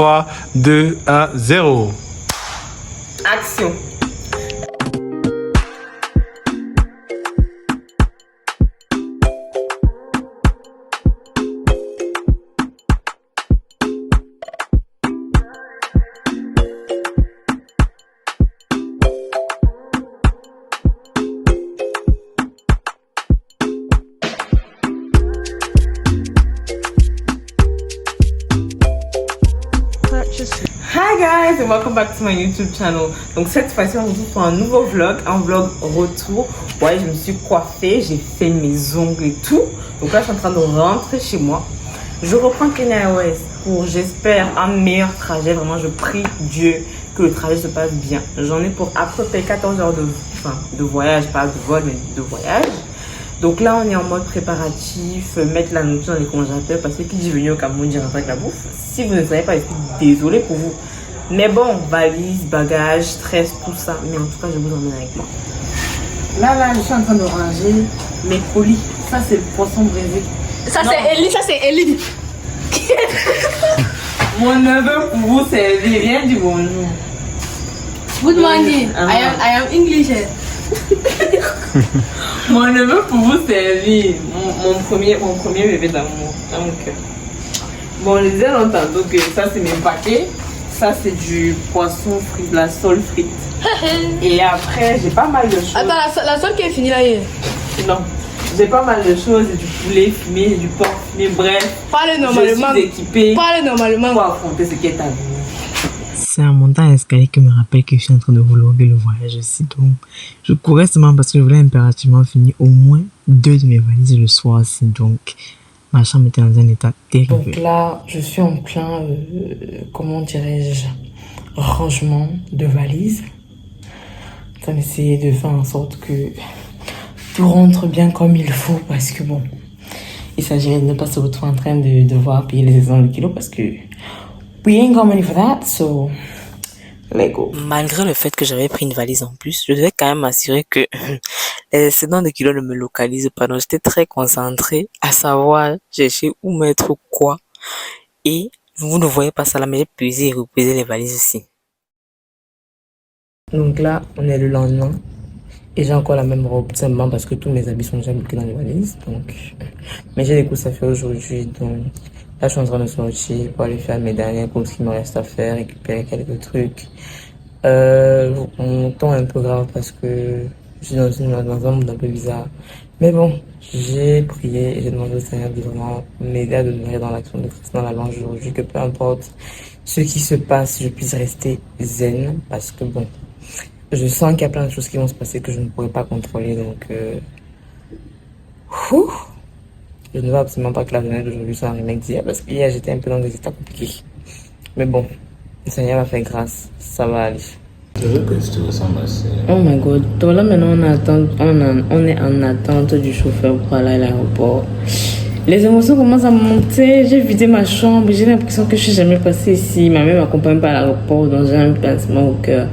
3, 2, 1, 0. Action. Hi guys and welcome back to my YouTube channel. Donc cette fois-ci on se retrouve pour un nouveau vlog, un vlog retour. Ouais, je me suis coiffée, j'ai fait mes ongles et tout. Donc là je suis en train de rentrer chez moi. Je reprends Kenya Airways pour, j'espère, un meilleur trajet. Vraiment je prie Dieu que le trajet se passe bien. J'en ai pour à peu près 14 heures de voyage, pas de vol mais de voyage. Donc là, on est en mode préparatif, mettre la nourriture dans les congélateurs parce que qui dit venir au Cameroun dit rentrer avec la bouffe. Si vous ne savez pas, je suis désolée pour vous. Mais bon, valise, bagages, stress, tout ça. Mais en tout cas, je vous emmène avec moi. Là, je suis en train de ranger mes colis. Ça, c'est le poisson brésil. Ça, c'est Ellie. Mon neveu pour vous servir. Rien du bonjour. Good morning. I am English. Mon neveu pour vous servir. Mon premier bébé d'amour. Dans mon cœur. Bon, je disais longtemps. Donc, ça, c'est mes paquets. Ça, c'est du poisson frit, de la sole frite. Et après, j'ai pas mal de choses. Attends, la sole qui est finie là hier. Non. J'ai pas mal de choses. Du poulet fumé, du porc fumé, bref. Parlez normalement. Je suis équipée. Parlez normalement. Pour affronter ce qui est à venir. C'est un montant à escalier qui me rappelle que je suis en train de vlogger le voyage aussi. Donc, je courais seulement parce que je voulais impérativement finir au moins 2 de mes valises le soir-ci. Donc, ma chambre était dans un état terrible. Donc là, je suis en plein, comment dirais-je, rangement de valises. En train d'essayer de faire en sorte que tout rentre bien comme il faut parce que bon, il s'agirait de ne pas se retrouver en train de devoir payer les 600 le kilo parce que we ain't got money for that, so let's go. Malgré le fait que j'avais pris une valise en plus, je devais quand même m'assurer que les excédents de kilos ne me localisent pas. Donc, j'étais très concentrée à savoir chercher où mettre quoi. Et vous ne voyez pas ça là, mais j'ai pesé et repesé les valises aussi. Donc là, on est le lendemain. Et j'ai encore la même robe, simplement parce que tous mes habits sont déjà bloqués dans les valises. Donc, mais j'ai des courses à faire aujourd'hui. Donc là, je suis en train de sortir pour aller faire mes dernières courses qui me restent à faire, récupérer quelques trucs. Mon temps est un peu grave parce que je suis dans un monde un peu bizarre. Mais bon, j'ai prié et j'ai demandé au Seigneur de vraiment m'aider à demeurer dans l'action de Christ dans la louange aujourd'hui. Que peu importe ce qui se passe, je puisse rester zen. Parce que bon, je sens qu'il y a plein de choses qui vont se passer que je ne pourrai pas contrôler. Donc, je ne veux absolument pas que la journée d'aujourd'hui soit un remake d'hier. Parce qu'hier, j'étais un peu dans des états compliqués. Mais bon, le Seigneur m'a fait grâce. Ça va aller. Je veux que tu te ressembles assez. Oh my god. Donc là, maintenant, on est en attente du chauffeur pour aller à l'aéroport. Les émotions commencent à monter. J'ai vidé ma chambre. J'ai l'impression que je suis jamais passée ici. Ma mère m'accompagne pas à l'aéroport. Donc j'ai un pincement au cœur.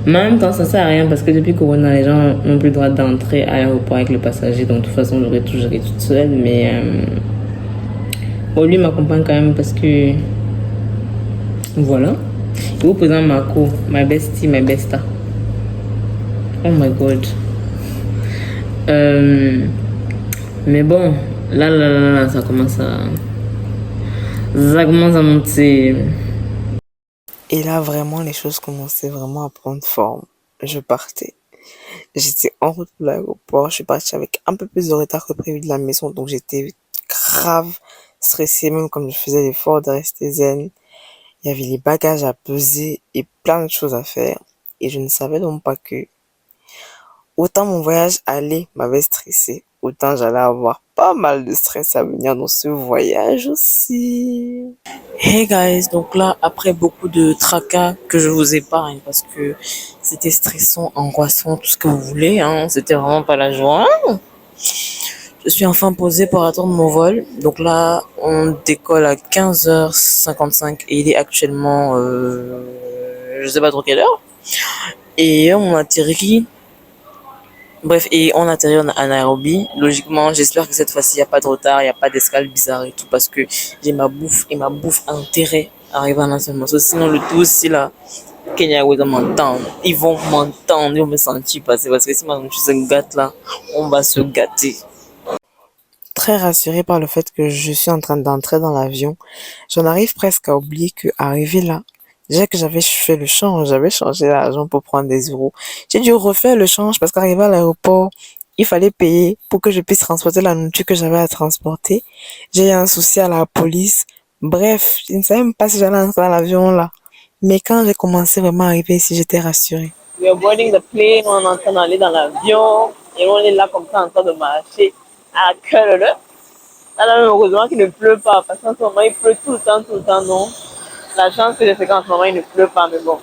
Mais en même temps, ça sert à rien parce que depuis Corona, les gens n'ont plus le droit d'entrer à l'aéroport avec le passager. Donc de toute façon, j'aurais tout géré toute seule. Mais bon, lui m'accompagne quand même parce que voilà. Je vous présente Marco, my bestie, my besta. Oh my god. Mais bon, là, ça commence à monter. Et là, vraiment, les choses commençaient vraiment à prendre forme. Je partais. J'étais en route pour l'aéroport. Je suis partie avec un peu plus de retard que prévu de la maison. Donc, j'étais grave stressée, même comme je faisais l'effort de rester zen. Il y avait les bagages à peser et plein de choses à faire. Et je ne savais donc pas que autant mon voyage aller m'avait stressé, autant j'allais avoir pas mal de stress à venir dans ce voyage aussi. Hey guys, donc là, après beaucoup de tracas que je vous épargne parce que c'était stressant, angoissant, tout ce que vous voulez, hein, c'était vraiment pas la joie. Je suis enfin posée pour attendre mon vol. Donc là, on décolle à 15h55 et il est actuellement, je sais pas trop quelle heure. Et on atterrit. Bref, et on atterrit à Nairobi. Logiquement, j'espère que cette fois-ci, il n'y a pas de retard, il n'y a pas d'escale bizarre et tout parce que j'ai ma bouffe et ma bouffe a intérêt arriver à ce morceau. Sinon, le tout aussi là, Kenya va m'entendre. Ils vont m'entendre, ils vont me sentir passer. Parce que si maintenant tu se gâtes là, on va se gâter. Très rassurée par le fait que je suis en train d'entrer dans l'avion, j'en arrive presque à oublier que arrivé là, déjà que j'avais fait le change, j'avais changé l'argent pour prendre des euros. J'ai dû refaire le change parce qu'arrivé à l'aéroport, il fallait payer pour que je puisse transporter la nourriture que j'avais à transporter. J'ai eu un souci à la police. Bref, je ne savais même pas si j'allais entrer dans l'avion là. Mais quand j'ai commencé vraiment à arriver ici, j'étais rassurée. We are boarding the plane, on est en train d'aller dans l'avion et on est là comme ça en train de marcher à cœur là. Là, heureusement qu'il ne pleut pas parce qu'en ce moment il pleut tout le temps, non. La chance que j'ai fait qu'en ce moment il ne pleut pas, mais bon.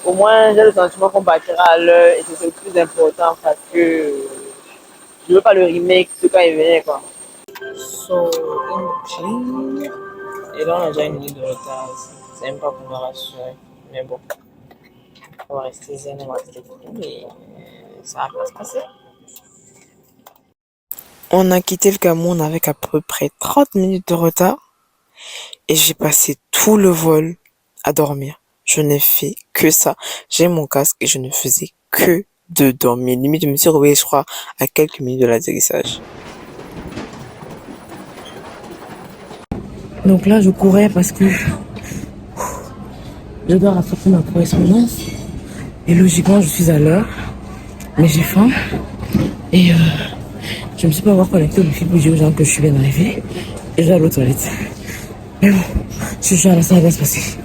Au moins j'ai le sentiment qu'on partira à l'heure et c'est le plus important parce que je veux pas le remake de quand il venait quoi. So, in et là on a déjà une minute de retard ici. C'est même pas pour me rassurer, mais bon. On va rester zen, on va rester cool et ça va pas se passer. On a quitté le Cameroun avec à peu près 30 minutes de retard et j'ai passé tout le vol à dormir. Je n'ai fait que ça. J'ai mon casque et je ne faisais que de dormir. Limite, je me suis réveillée, je crois, à quelques minutes de l'atterrissage. Donc là, je courais parce que je dois rattraper ma correspondance. Et logiquement, je suis à l'heure. Mais j'ai faim. Et je me suis pas encore connectée au wifi pour dire aux gens que je suis bien arrivée. Et je vais aller aux toilettes. Mais bon, je suis à la salle, ça va se passer.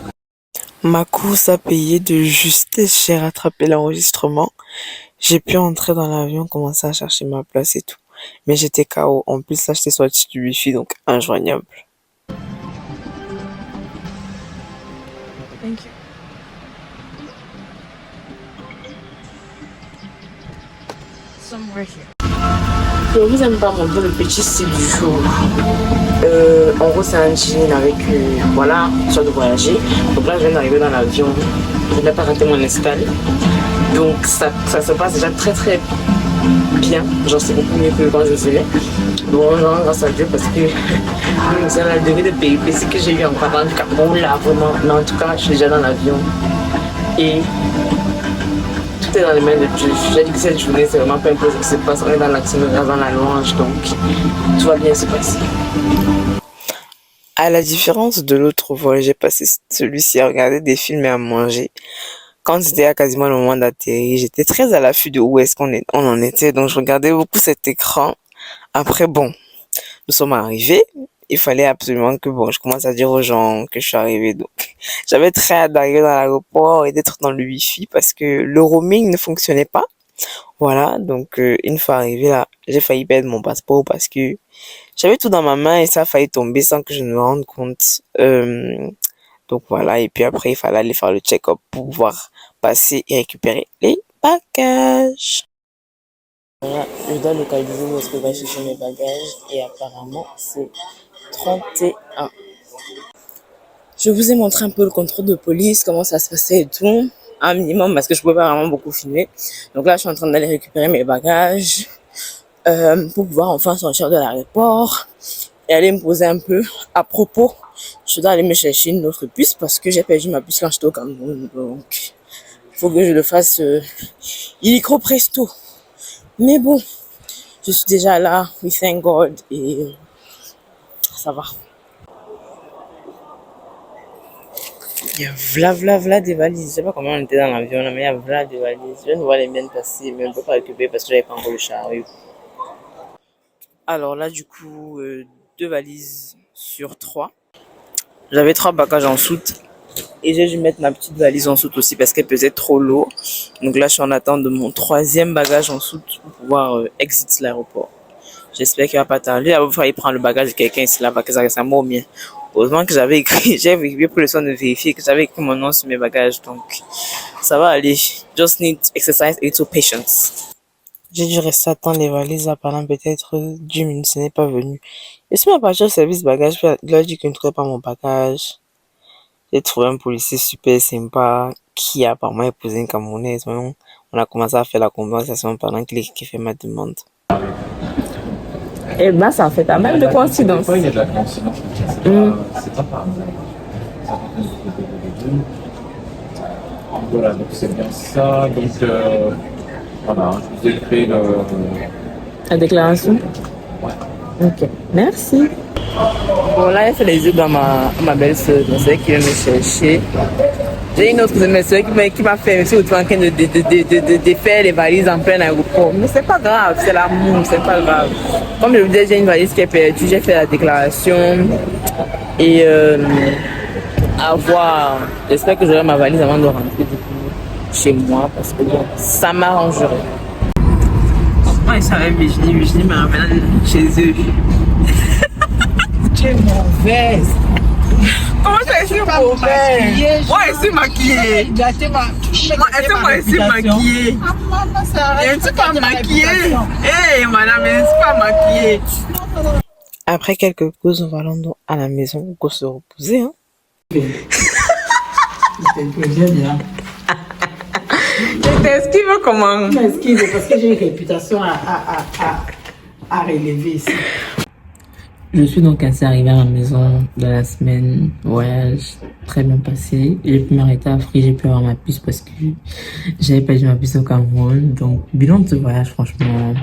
Ma course a payé de justesse. J'ai rattrapé l'enregistrement. J'ai pu entrer dans l'avion, commencer à chercher ma place et tout. Mais j'étais KO. En plus, là, j'étais sortie du wifi, donc injoignable. Thank you. Somewhere here. Je vous aime pas montrer le petit style du jour. En gros, c'est un jean avec, voilà, soit de voyager. Donc là, je viens d'arriver dans l'avion. Je n'ai pas raté mon escale. Donc ça se passe déjà très très bien. Genre, c'est beaucoup mieux que quand je venais. Bon, genre, grâce à Dieu, parce que c'est la degré de péripéties que j'ai eu en parlant du Cameroun, là, vraiment. Mais en tout cas, je suis déjà dans l'avion. Et tout est dans les mains de Dieu. J'ai dit que cette journée, c'est vraiment pas impossible que ça se passe. On est dans l'action, dans la louange, donc tout va bien se passer. À la différence de l'autre vol, j'ai passé celui-ci à regarder des films et à manger. Quand c'était à quasiment le moment d'atterrir, j'étais très à l'affût de où est-ce on en était. Donc je regardais beaucoup cet écran. Après, bon, nous sommes arrivés. Il fallait absolument que je commence à dire aux gens que je suis arrivée. Donc, j'avais très hâte d'arriver dans l'aéroport et d'être dans le wifi parce que le roaming ne fonctionnait pas. Voilà, donc une fois arrivé là, j'ai failli perdre mon passeport parce que j'avais tout dans ma main et ça a failli tomber sans que je ne me rende compte. Donc voilà, et puis après, il fallait aller faire le check-up pour pouvoir passer et récupérer les bagages. Voilà, je dois localiser où est-ce que je vais chercher mes bagages et apparemment c'est 31. Je vous ai montré un peu le contrôle de police, comment ça se passait et tout, un minimum parce que je pouvais pas vraiment beaucoup filmer. Donc là, je suis en train d'aller récupérer mes bagages pour pouvoir enfin sortir de l'aéroport et aller me poser un peu. À propos, je dois aller me chercher une autre puce parce que j'ai perdu ma puce quand j'étais au Cameroun. Donc, il faut que je le fasse illico presto. Mais bon, je suis déjà là, we thank God, et ça va. Il y a v'là des valises. Je sais pas comment on était dans l'avion, mais il y a v'là des valises. Je viens de voir les miennes passer, mais on ne peut pas récupérer parce que j'avais pas encore le chariot. Alors là, du coup, 2 valises sur 3. J'avais 3 bagages en soute. Et j'ai dû mettre ma petite valise en soute aussi parce qu'elle pesait trop lourd. Donc là, je suis en attente de mon 3e bagage en soute pour pouvoir exit l'aéroport. J'espère qu'il va pas tarder. Il va falloir prendre le bagage de quelqu'un ici là-bas, que ça reste à moi au mien. Heureusement que j'avais écrit, j'ai vérifié pour le soin de vérifier que j'avais écrit mon nom sur mes bagages. Donc, ça va aller. Just need exercise a little patience. J'ai dû rester attendre les valises là pendant peut-être 10 minutes. Ce n'est pas venu. Et si ma partie au service bagage, il a dit qu'il ne trouvait pas mon bagage. J'ai trouvé un policier super sympa qui a apparemment épousé une Camerounaise. On a commencé à faire la conversation pendant qu'il fait ma demande. Et ben, ça fait pas mal de coïncidences. Il y a de la coïncidence. C'est pas par hasard. Voilà, donc c'est bien ça. Donc voilà, je vous ai fait La déclaration? Ouais. Ok, merci. Bon, là, elle fait les yeux dans ma belle-sœur, donc c'est elle qui vient me chercher. J'ai une autre de mes soeurs qui m'a fait aussi en train de faire les valises en plein aéroport. Mais c'est pas grave, c'est l'amour, c'est pas grave. Comme je vous disais, j'ai une valise qui est perdue, j'ai fait la déclaration. Et à voir, j'espère que j'aurai ma valise avant de rentrer du coup chez moi parce que bon, ça m'arrangerait. Moi, je savais Virginie me ramène chez eux. Tu es mauvaise. Comment je suis mauvaise? Moi, je suis maquillée. Moi, je suis maquillée. Je ne suis pas maquillée. Hé, madame, je ne suis pas maquillée. Après quelques pauses, nous allons à la maison pour se reposer. Hein. Bien. Je t'esquive comment? Je m'excuse parce que j'ai une réputation à relever ici. Je suis donc ainsi arrivée à la maison de la semaine. Voyage très bien passé. J'ai pu m'arrêter à Free, j'ai pu avoir ma puce parce que j'avais perdu ma puce au Cameroun. Donc, bilan de ce voyage, franchement,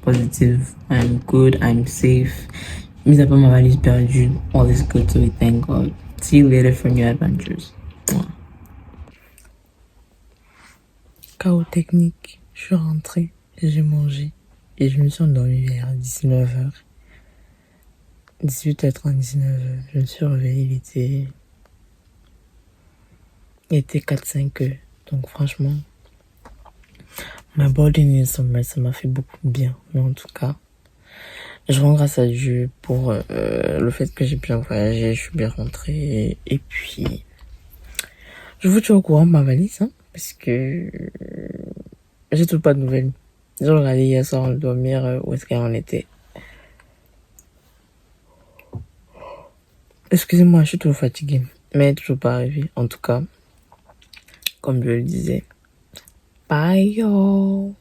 positive. I'm good, I'm safe. Mis à part ma valise perdue, all is good, so we thank God. See you later for new adventures. Chaos technique, je suis rentrée, j'ai mangé et je me suis endormie vers 19h. 18h30, 19h. Je me suis réveillée, il était 4-5 heures. Donc franchement, my body needs some rest, ça m'a fait beaucoup de bien. Mais en tout cas, je rends grâce à Dieu pour le fait que j'ai bien voyagé, je suis bien rentrée. Et puis, je vous tiens au courant de ma valise, hein, parce que j'ai toujours pas de nouvelles. J'ai regardé hier soir en dormir où est-ce qu'elle en était. Excusez-moi, je suis toujours fatiguée, mais toujours pas arrivée. En tout cas, comme je le disais, bye y'all.